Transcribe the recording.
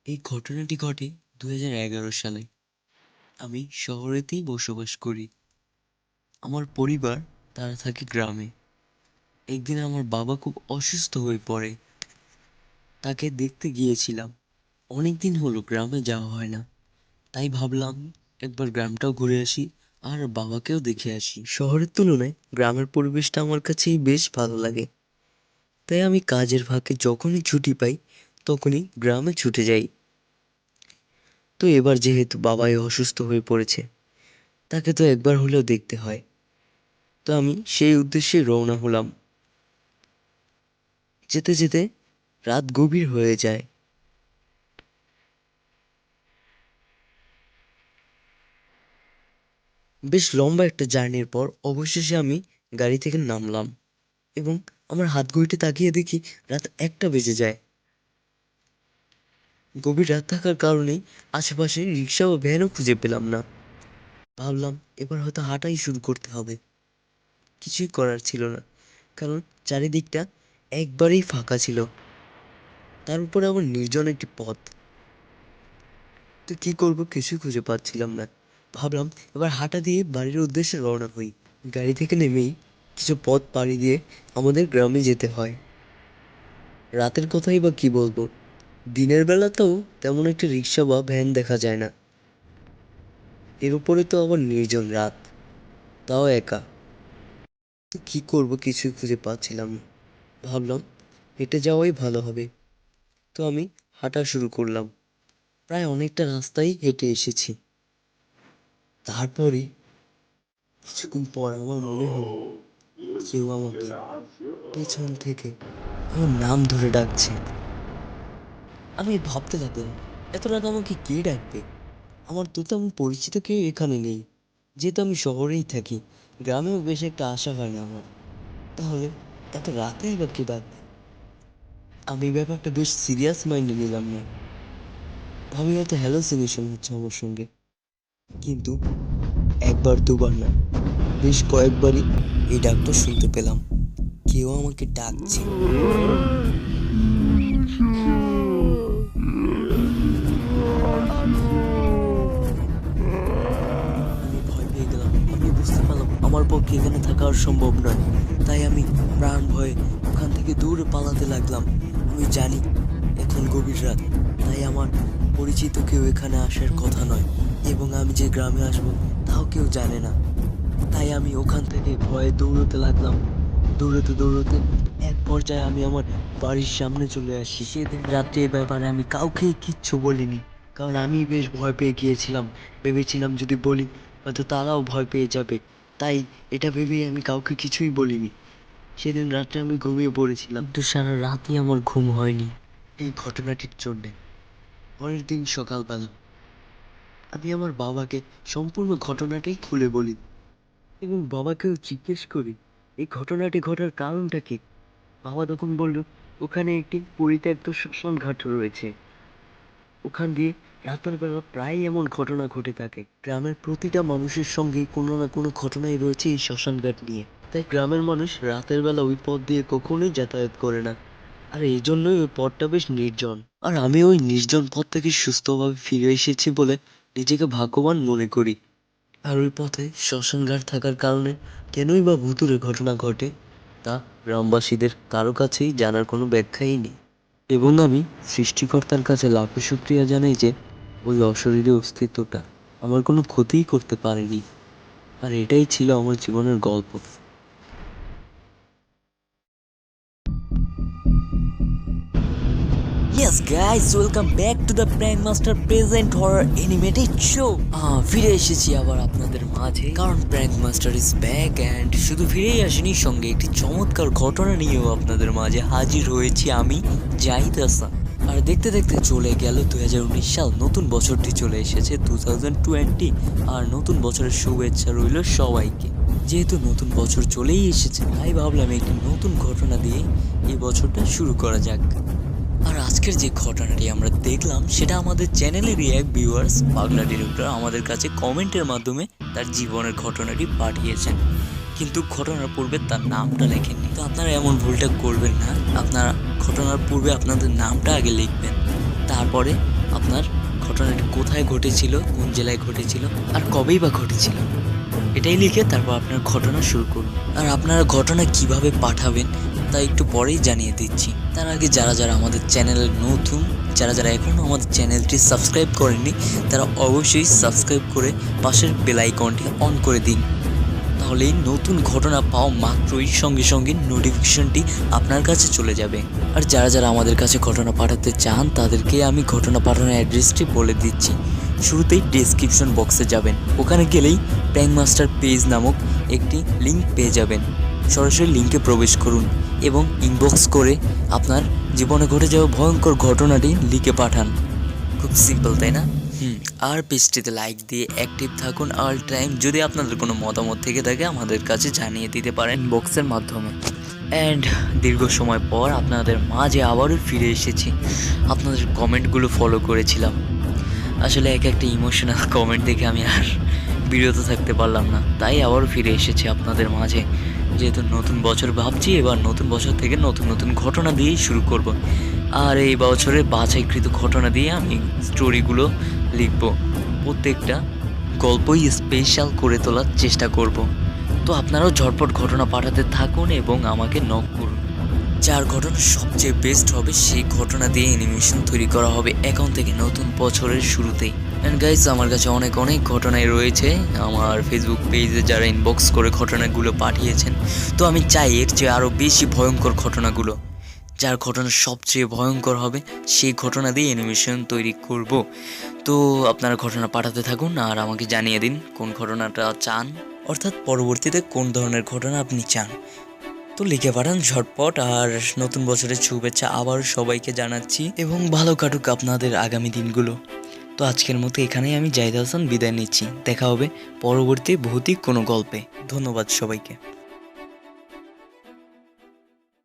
এই ঘটনাটি ঘটে ২০১১ সালে। আমি শহরেতেই বসবাস করি। আমার পরিবার তারা থাকে গ্রামে। একদিন আমার বাবা খুব অসুস্থ হয়ে পড়ে। তাকে দেখতে গিয়েছিলাম। অনেকদিন হলো গ্রামে যাওয়া হয় না। তাই ভাবলাম একবার গ্রামটাও ঘুরে আসি আর বাবাকেও দেখে আসি। শহরের তুলনায় গ্রামের পরিবেশটা আমার কাছেই বেশ ভালো লাগে। তাই আমি কাজের ফাঁকে যখনই ছুটি পাই তখনই গ্রামে ছুটে যাই। তো এবার যেহেতু বাবাই অসুস্থ হয়ে পড়েছে, তাকে তো একবার হলেও দেখতে হয়। তো আমি সেই উদ্দেশ্যে রওনা হলাম। যেতে যেতে রাত গভীর হয়ে যায়। বেশ লম্বা একটা জার্নির পর অবশেষে আমি গাড়ি থেকে নামলাম এবং আমার হাত ঘড়িতে তাকিয়ে দেখি রাত ১টা বেজে যায়। গভীর রাত থাকার কারণেই আশেপাশে রিক্সা ও ভ্যানও খুঁজে পেলাম না। ভাবলাম এবার হয়তো হাঁটাই শুরু করতে হবে। কিছুই করার ছিল না, কারণ চারিদিকটা একবারেই ফাঁকা ছিল। তার উপরে আবার নির্জন একটি পথ। তো কি করব কিছুই খুঁজে পাচ্ছিলাম না। ভাবলাম এবার হাঁটা দিয়ে বাড়ির উদ্দেশ্যে রওনা হই। গাড়ি থেকে নেমেই কিছু পথ পাড়ি দিয়ে আমাদের গ্রামে যেতে হয়। রাতের কথাই বা কি বলবো, দিনের বেলাতেও তেমন একটা রিক্সা বা ভ্যান দেখা যায় না। এর উপরে তো আবার নির্জন রাত, তাও একা। তো কি করব কিছুই খুঁজে পাচ্ছিলাম না। ভাবলাম হেঁটে যাওয়াই ভালো হবে। তো আমি হাঁটা শুরু করলাম। প্রায় অনেকটা রাস্তাই হেঁটে এসেছি। তারপরে কিছুক্ষণ পর আমার মনে হলো কেউ আমাকে পেছন থেকে আমার নাম ধরে ডাকছে। আমি ভাবতে লাগলাম এত রাত আমাকে কে ডাকবে। আমার তো তেমন পরিচিত কেউ এখানে নেই। যেহেতু আমি শহরেই থাকি, গ্রামেও বেশ একটা আশা হয় না আমার। তাহলে এত রাতেই বা কে ডাকবে। আমি ব্যাপারটা বেশ সিরিয়াস মাইন্ডে নিলাম না। ভাবি হয়তো হ্যালোসিনেশন হচ্ছে আমার সঙ্গে। কিন্তু একবার দুবার না, বেশ কয়েকবারই এই ডাকটা শুনতে পেলাম। কেউ আমাকে ডাকছে। আমি ভয় পেয়ে গেলাম। আমি বুঝতে পারলাম আমার পক্ষে এখানে থাকা আর সম্ভব নয়। তাই আমি প্রাণ ভয়ে ওখান থেকে দূরে পালাতে লাগলাম। আমি জানি এখন গভীর রাত, তাই আমার পরিচিত কেউ এখানে আসার কথা নয় এবং আমি যে গ্রামে আসবো তাও কেউ জানে না। তাই আমি ওখান থেকে ভয়ে দৌড়তে লাগলাম। দৌড়তে দৌড়তে এক পর্যায়ে আমি আমার বাড়ির সামনে চলে আসি। সেদিন রাত্রে এ ব্যাপারে আমি কাউকে কিচ্ছু বলিনি, কারণ আমি বেশ ভয় পেয়ে গিয়েছিলাম। ভেবেছিলাম যদি বলি হয়তো তারাও ভয় পেয়ে যাবে। তাই এটা ভেবেই আমি কাউকে কিছুই বলিনি। সেদিন রাত্রে আমি ঘুমিয়ে পড়েছিলাম, কিন্তু সারা রাতই আমার ঘুম হয়নি এই ঘটনাটির জন্যে। পরের দিন সকালবেলা আমি আমার বাবাকে সম্পূর্ণ ঘটনাটাই খুলে বলি এবং বাবাকেও জিজ্ঞেস করি এই ঘটনাটি ঘটার কারণটা কি। বাবা তখন বলল ওখানে একটি পরিত্যক্ত শ্মশান ঘাট রয়েছে। ওখান দিয়ে রাতের বেলা প্রায়ই এমন ঘটনা ঘটে থাকে। গ্রামের প্রতিটা মানুষের সঙ্গেই কোনো না কোনো ঘটনাই রয়েছে এই শ্মশান ঘাট নিয়ে। তাই গ্রামের মানুষ রাতের বেলা ওই পথ দিয়ে কখনোই যাতায়াত করে না। আর এই জন্যই ওই পথটা বেশ নির্জন। আর আমি ওই নির্জন পথ থেকে সুস্থভাবে ফিরে এসেছি বলে নিজেকে ভাগ্যবান মনে করি। আর ওই পথে শ্মশানঘাট থাকার কারণে কেনই বা ভুতুড়ে ঘটনা ঘটে তা গ্রামবাসীদের কারো কাছেই জানার কোনো ব্যাখ্যাই নেই। এবং আমি সৃষ্টিকর্তার কাছে লাখো শুকরিয়া জানাই যে ওই অশরীরী অস্তিত্বটা আমার কোনো ক্ষতিই করতে পারেনি। আর এটাই ছিল আমার জীবনের গল্প। Yes, guys, welcome back to the Prank Master Present Horror Animated Show. ফিরে এসেছি আবার আপনাদের মাঝে, কারণ prank master is back and শুধু ফিরেই আসেনি, সঙ্গে একটি চমৎকার ঘটনা নিয়েও আপনাদের মাঝে হাজির হয়েছি আমি, জাহিদ হাসান। আর দেখতে দেখতে চলে গেল 2019 সাল, নতুন বছরটি চলে এসেছে 2020। আর নতুন বছরের শুভেচ্ছা রইল সবাইকে। যেহেতু নতুন বছর চলেই এসেছে, তাই ভাবলাম একটি নতুন ঘটনা দিয়ে এই বছরটা শুরু করা যাক। আর আজকের যে ঘটনাটি আমরা দেখলাম সেটা আমাদের চ্যানেলেরই এক ভিউয়ার্স পাগলা ডিরেক্টর আমাদের কাছে কমেন্টের মাধ্যমে তার জীবনের ঘটনাটি পাঠিয়েছেন, কিন্তু ঘটনার পূর্বে তার নামটা লেখেননি। তো আপনারা এমন ভুলটা করবেন না। আপনারা ঘটনার পূর্বে আপনাদের নামটা আগে লিখবেন, তারপরে আপনার ঘটনাটি কোথায় ঘটেছিল, কোন জেলায় ঘটেছিল, আর কবেই বা ঘটেছিল, এটাই লিখে তারপর আপনার ঘটনা শুরু করুন। আর আপনারা ঘটনা কিভাবে পাঠাবেন তা একটু পরেই জানিয়ে দিচ্ছি। তার আগে যারা যারা আমাদের চ্যানেলে নতুন, যারা যারা এখনও আমাদের চ্যানেলটি সাবস্ক্রাইব করেননি, তারা অবশ্যই সাবস্ক্রাইব করে পাশের বেল আইকনটি অন করে দিন। তাহলেই নতুন ঘটনা পাওয়া মাত্রই সঙ্গে সঙ্গে নোটিফিকেশনটি আপনার কাছে চলে যাবে। আর যারা যারা আমাদের কাছে ঘটনা পাঠাতে চান তাদেরকে আমি ঘটনা পাঠানোর অ্যাড্রেসটি বলে দিচ্ছি। শুরুতেই ডেসক্রিপশন বক্সে যাবেন, ওখানে গেলেই প্র্যাঙ্ক মাস্টার পেজ নামক একটি লিঙ্ক পেয়ে যাবেন। সরাসরি লিঙ্কে প্রবেশ করুন এবং ইনবক্স করে আপনার জীবনে ঘটে যাওয়া ভয়ঙ্কর ঘটনাটি লিখে পাঠান। খুব সিম্পল, তাই না? আর পেজটিতে লাইক দিয়ে অ্যাক্টিভ থাকুন অল টাইম। যদি আপনাদের কোনো মতামত থেকে থাকে আমাদের কাছে জানিয়ে দিতে পারেন বক্সের মাধ্যমে। অ্যান্ড দীর্ঘ সময় পর আপনাদের মাঝে আবারও ফিরে এসেছি। আপনাদের কমেন্টগুলো ফলো করেছিলাম, আসলে এক একটা ইমোশনাল কমেন্ট দেখে আমি আর বিরত থাকতে পারলাম না, তাই আবারও ফিরে এসেছি আপনাদের মাঝে। যেহেতু নতুন বছর ভাবছি, এবার নতুন বছর থেকে নতুন নতুন ঘটনা দিয়েই শুরু করব। আর এই বছরের বাছাইকৃত ঘটনা দিয়ে আমি স্টোরিগুলো লিখব, প্রত্যেকটা গল্পই স্পেশাল করে তোলার চেষ্টা করব। তো আপনারাও ঝটপট ঘটনা পাঠাতে থাকুন এবং আমাকে নক করুন। যার ঘটনা সবচেয়ে বেস্ট হবে সেই ঘটনা দিয়ে অ্যানিমেশন তৈরি করা হবে এখন থেকে নতুন বছরের শুরুতেই। অ্যান্ড গাইস, আমার কাছে অনেক অনেক ঘটনাই রয়েছে আমার ফেসবুক পেজে যারা ইনবক্স করে ঘটনাগুলো পাঠিয়েছেন। তো আমি চাই এর চেয়ে আরও বেশি ভয়ঙ্কর ঘটনাগুলো, যার ঘটনা সবচেয়ে ভয়ঙ্কর হবে সেই ঘটনা দিয়ে অ্যানিমেশন তৈরি করব। তো আপনারা ঘটনা পাঠাতে থাকুন আর আমাকে জানিয়ে দিন কোন ঘটনাটা চান, অর্থাৎ পরবর্তীতে কোন ধরনের ঘটনা আপনি চান। তো লিখে পাঠান ঝটপট। আর নতুন বছরের শুভেচ্ছা আবার সবাইকে জানাচ্ছি এবং ভালো কাটুক আপনাদের আগামী দিনগুলো। তো আজকের মতো এখানেই আমি জাহিদ হাসান বিদায় নিচ্ছি। দেখা হবে পরবর্তী ভৌতিক কোনো গল্পে। ধন্যবাদ সবাইকে।